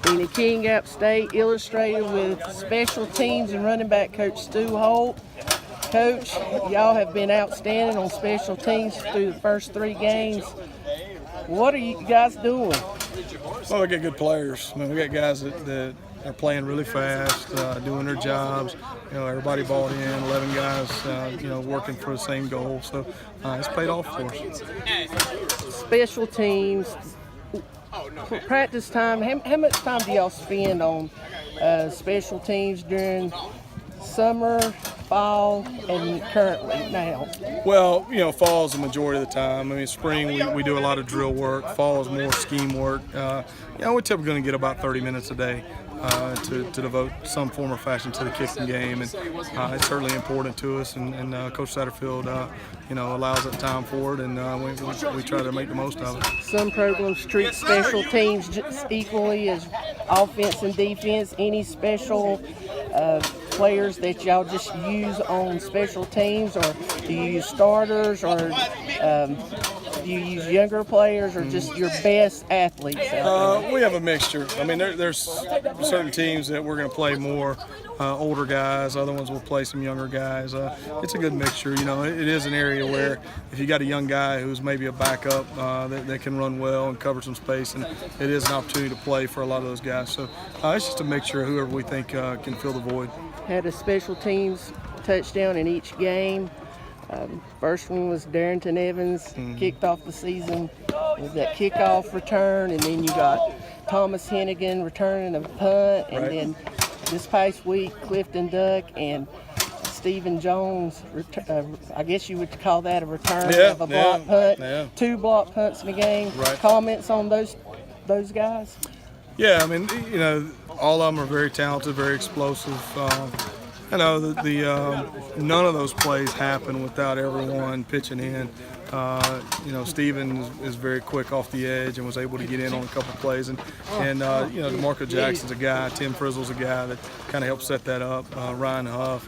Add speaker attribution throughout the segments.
Speaker 1: Tina King, App State, illustrated with special teams and running back coach Stu Holt. Coach, y'all have been outstanding on special teams through the first 3 games. What are you guys doing?
Speaker 2: Well, we got good players. I mean, we got guys that are playing really fast, doing their jobs. You know, everybody bought in, 11 guys, working for the same goal. So it's paid off for us.
Speaker 1: Special teams, practice time, how much time do y'all spend on special teams during summer, fall, and currently now?
Speaker 2: Well, fall is the majority of the time. I mean, spring we do a lot of drill work. Fall is more scheme work. We're typically going to get about 30 minutes a day to devote some form or fashion to the kicking game, and it's certainly important to us. And Coach Satterfield, allows that time for it, and we try to make the most of it.
Speaker 1: Some programs treat special teams just equally as offense and defense. Any special players that y'all just use on special teams, or do you use starters, or do you use younger players, or just your best athletes?
Speaker 2: We have a mixture. I mean, there's certain teams that we're going to play more older guys. Other ones will play some younger guys. It's a good mixture. It is an area where if you got a young guy who's maybe a backup that can run well and cover some space, and it is an opportunity to play for a lot of those guys. So it's just a mixture of whoever we think can fill the void.
Speaker 1: Had a special teams touchdown in each game. First one was Darrington Evans, kicked off the season with that kickoff return, and then you got Thomas Hennigan returning a punt, and then this past week Clifton Duck and Stephen Jones, I guess you would call that a return of a block punt.
Speaker 2: Yeah. 2
Speaker 1: block punts in the game. Right. Comments on those guys?
Speaker 2: Yeah, I mean, all of them are very talented, very explosive. None of those plays happen without everyone pitching in. Stephen is very quick off the edge and was able to get in on a couple plays. And DeMarco Jackson's a guy, Tim Frizzle's a guy that kind of helped set that up. Ryan Huff,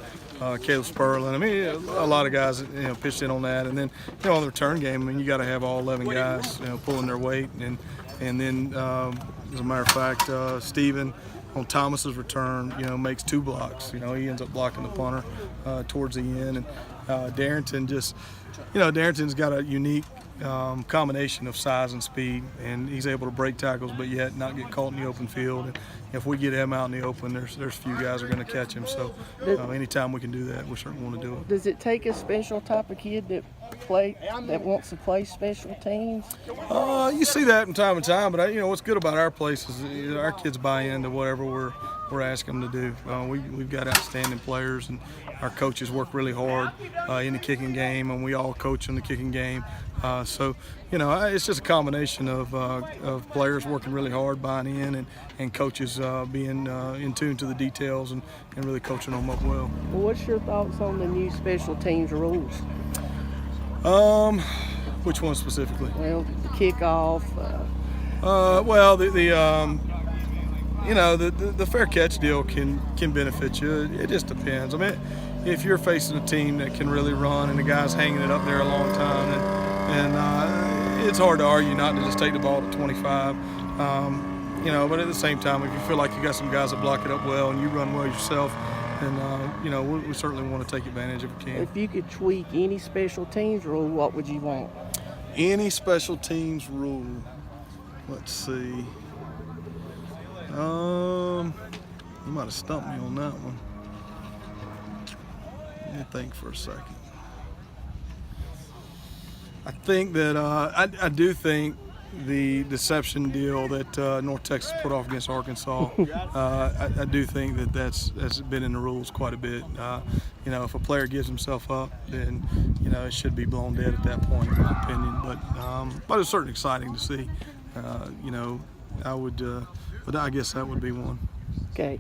Speaker 2: Caleb Sperlin. I mean, a lot of guys pitched in on that. And then, on the return game, I mean, you got to have all 11 guys pulling their weight. And then, as a matter of fact, Stephen, on Thomas's return, makes 2 blocks. He ends up blocking the punter towards the end. And Darrington Darrington's got a unique combination of size and speed, and he's able to break tackles, but yet not get caught in the open field. And if we get him out in the open, there's few guys that are going to catch him. So anytime we can do that, we certainly want to do it.
Speaker 1: Does it take a special type of kid that wants to play special teams?
Speaker 2: You see that from time to time, but what's good about our place is our kids buy into whatever we're asking them to do. We've got outstanding players, and our coaches work really hard in the kicking game, and we all coach in the kicking game. So it's just a combination of players working really hard, buying in, and coaches being in tune to the details and really coaching them up well.
Speaker 1: What's your thoughts on the new special teams rules?
Speaker 2: Which one specifically?
Speaker 1: Well, the kickoff.
Speaker 2: The fair catch deal can benefit you. It just depends. I mean, if you're facing a team that can really run and the guy's hanging it up there a long time, and it's hard to argue not to just take the ball to 25. But at the same time, if you feel like you got some guys that block it up well and you run well yourself, then we certainly want to take advantage if we can.
Speaker 1: If you could tweak any special teams rule, what would you want?
Speaker 2: Any special teams rule? Let's see. You might have stumped me on that one. Let me think for a second. I think that I do think the deception deal that North Texas put off against Arkansas, I do think that's been in the rules quite a bit. If a player gives himself up, then it should be blown dead at that point, in my opinion. But it's certainly exciting to see. But I guess that would be one.
Speaker 1: Okay.